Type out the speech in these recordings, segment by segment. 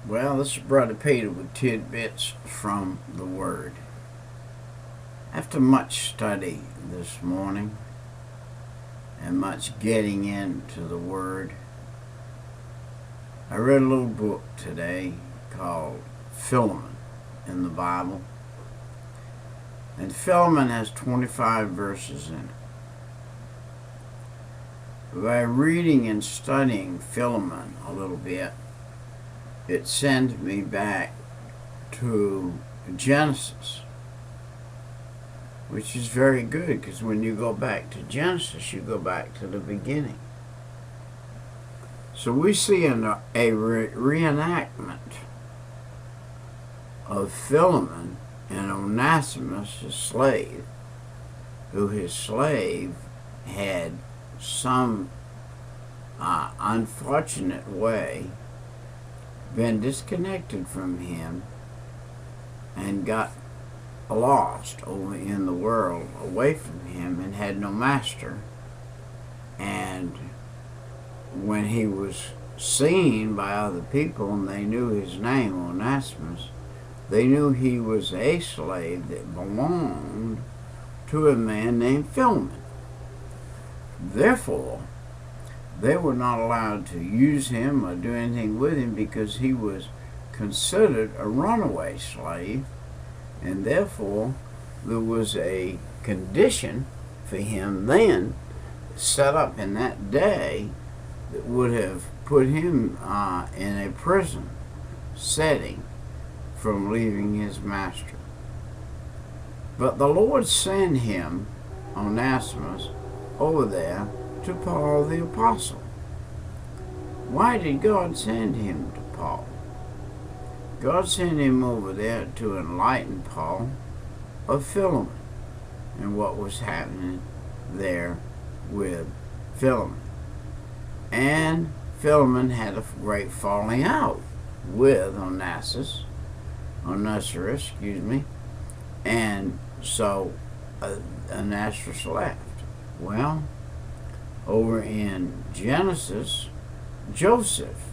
Well, this is Brother Peter with tidbits from the Word. After much study this morning and much getting into the Word, I read a little book today called Philemon in the Bible. And Philemon has 25 verses in it. By reading and studying Philemon a little bit, it sends me back to Genesis, which is very good, because when you go back to Genesis, you go back to the beginning. So we see a reenactment of Philemon and Onesimus, his slave, who his slave had some unfortunate way been disconnected from him and got lost over in the world away from him and had no master. And when he was seen by other people and they knew his name, Onesimus, they knew he was a slave that belonged to a man named Philemon. Therefore, they were not allowed to use him or do anything with him because he was considered a runaway slave, and therefore there was a condition for him then set up in that day that would have put him in a prison setting from leaving his master. But the Lord sent him, Onesimus, over there to Paul the Apostle. Why did God send him to Paul? God sent him over there to enlighten Paul of Philemon and what was happening there with Philemon. And Philemon had a great falling out with Onesimus, and so Onesimus left. Well, over in Genesis, Joseph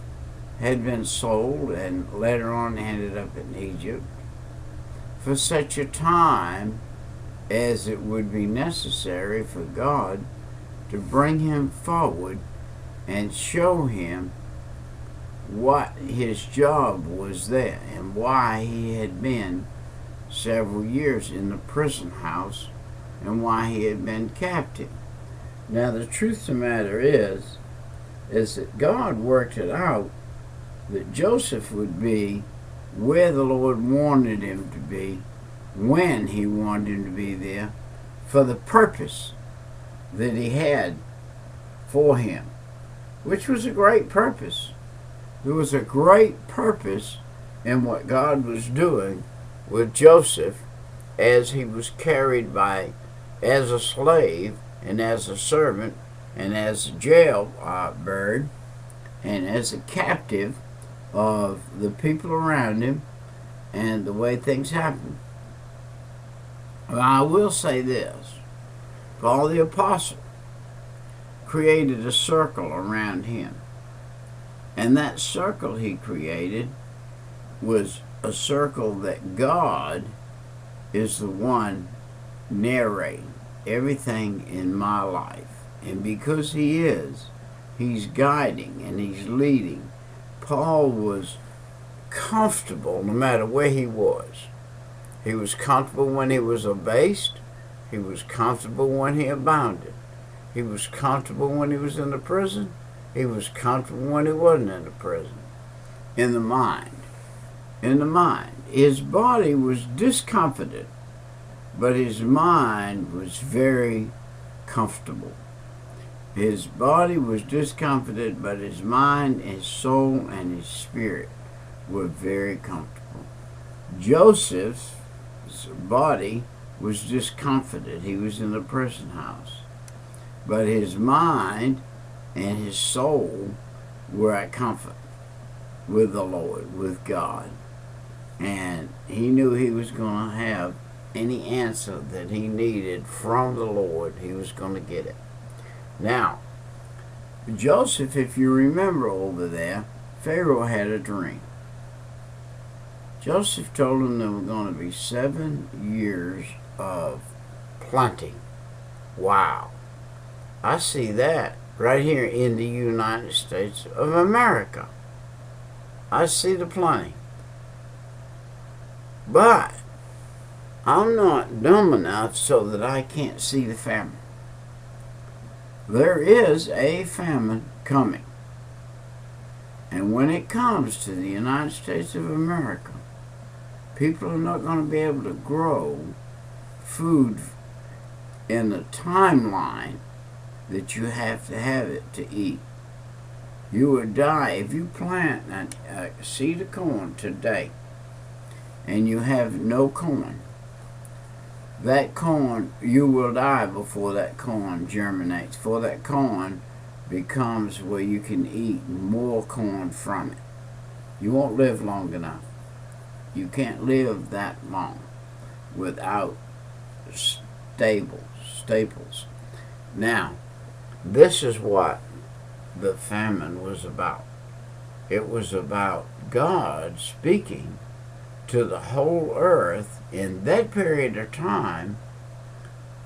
had been sold and later on ended up in Egypt for such a time as it would be necessary for God to bring him forward and show him what his job was there and why he had been several years in the prison house and why he had been captive. Now, the truth of the matter is that God worked it out that Joseph would be where the Lord wanted him to be, when he wanted him to be there, for the purpose that he had for him, which was a great purpose. There was a great purpose in what God was doing with Joseph as he was carried by as a slave and as a servant and as a jailbird and as a captive of the people around him and the way things happened. Well, I will say this. Paul the Apostle created a circle around him. And that circle he created was a circle that God is the one narrating everything in my life. And because he is, he's guiding and he's leading. Paul was comfortable no matter where he was. He was comfortable when he was abased. He was comfortable when he abounded. He was comfortable when he was in the prison. He was comfortable when he wasn't in the prison. In the mind. His body was discomforted, but his mind was very comfortable. His body was discomforted, but his mind, his soul, and his spirit were very comfortable. Joseph's body was discomforted. He was in the prison house. But his mind and his soul were at comfort with the Lord, with God. And he knew he was going to have any answer that he needed from the Lord. He was going to get it. Now, Joseph, if you remember over there, Pharaoh had a dream. Joseph told them there were going to be 7 years of plenty. Wow. I see that right here in the United States of America. I see the plenty. But I'm not dumb enough so that I can't see the famine. There is a famine coming. And when it comes to the United States of America, people are not going to be able to grow food in the timeline that you have to have it to eat. You would die if you plant a seed of corn today and you have no corn. That corn, you will die before that corn germinates, before that corn becomes where you can eat more corn from it. You won't live long enough. You can't live that long without staples. Now, this is what the famine was about. It was about God speaking to the whole earth in that period of time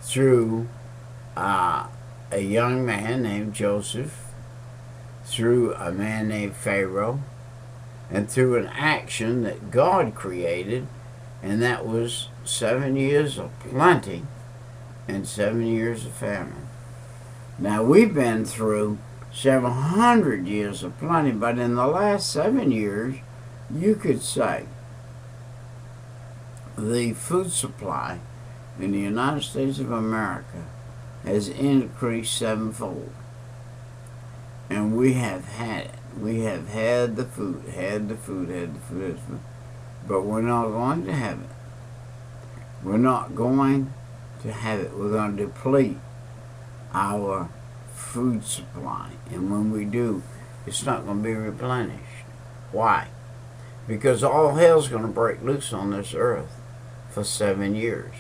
through a young man named Joseph, through a man named Pharaoh, and through an action that God created, and that was 7 years of plenty and 7 years of famine. Now, we've been through several hundred years of plenty, but in the last 7 years, you could say the food supply in the United States of America has increased sevenfold. And we have had it. We have had the food, but we're not going to have it. We're not going to have it. We're going to deplete our food supply. And when we do, it's not going to be replenished. Why? Because all hell's going to break loose on this earth for 7 years.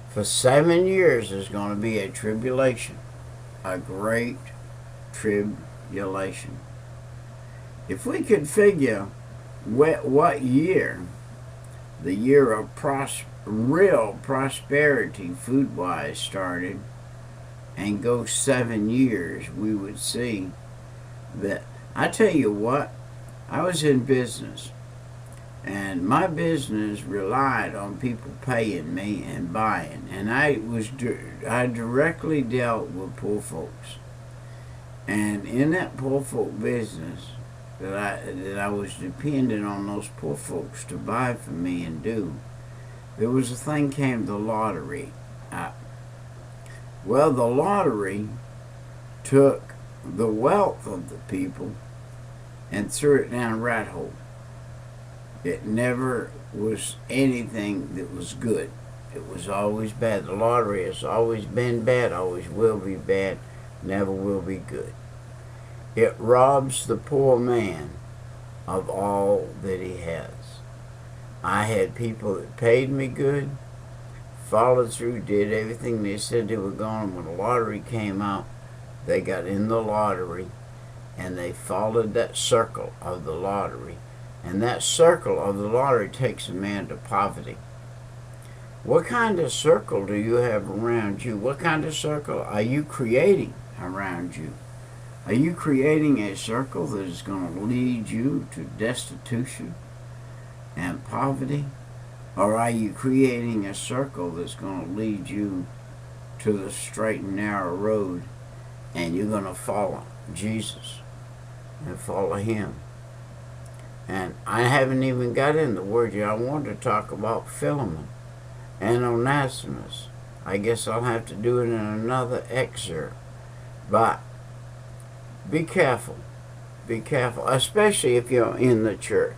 For 7 years there's going to be a tribulation, a great tribulation. If we could figure what year, the year of real prosperity food-wise started, and go 7 years, we would see that. I tell you what, I was in business, and my business relied on people paying me and buying, and I directly dealt with poor folks. And in that poor folk business that I was dependent on those poor folks to buy for me and do, there was a thing came the lottery. Well, the lottery took the wealth of the people and threw it down a rat hole. It never was anything that was good. It was always bad. The lottery has always been bad, always will be bad, never will be good. It robs the poor man of all that he has. I had people that paid me good, followed through, did everything they said they were going. When the lottery came out, they got in the lottery and they followed that circle of the lottery. And that circle of the lottery takes a man to poverty. What kind of circle do you have around you? What kind of circle are you creating around you? Are you creating a circle that is going to lead you to destitution and poverty? Or are you creating a circle that's going to lead you to the straight and narrow road, and you're going to follow Jesus and follow Him? And I haven't even got in the word yet. I wanted to talk about Philemon and Onesimus. I guess I'll have to do it in another excerpt. But be careful. Be careful, especially if you're in the church.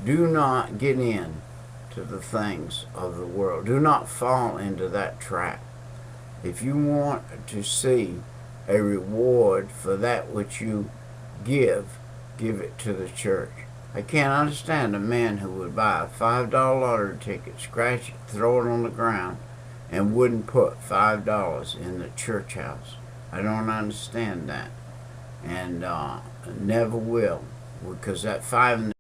Do not get in to the things of the world. Do not fall into that trap. If you want to see a reward for that which you give it to the church. I can't understand a man who would buy a $5 lottery ticket, scratch it, throw it on the ground, and wouldn't put $5 in the church house. I don't understand that, and never will, because that 5 in the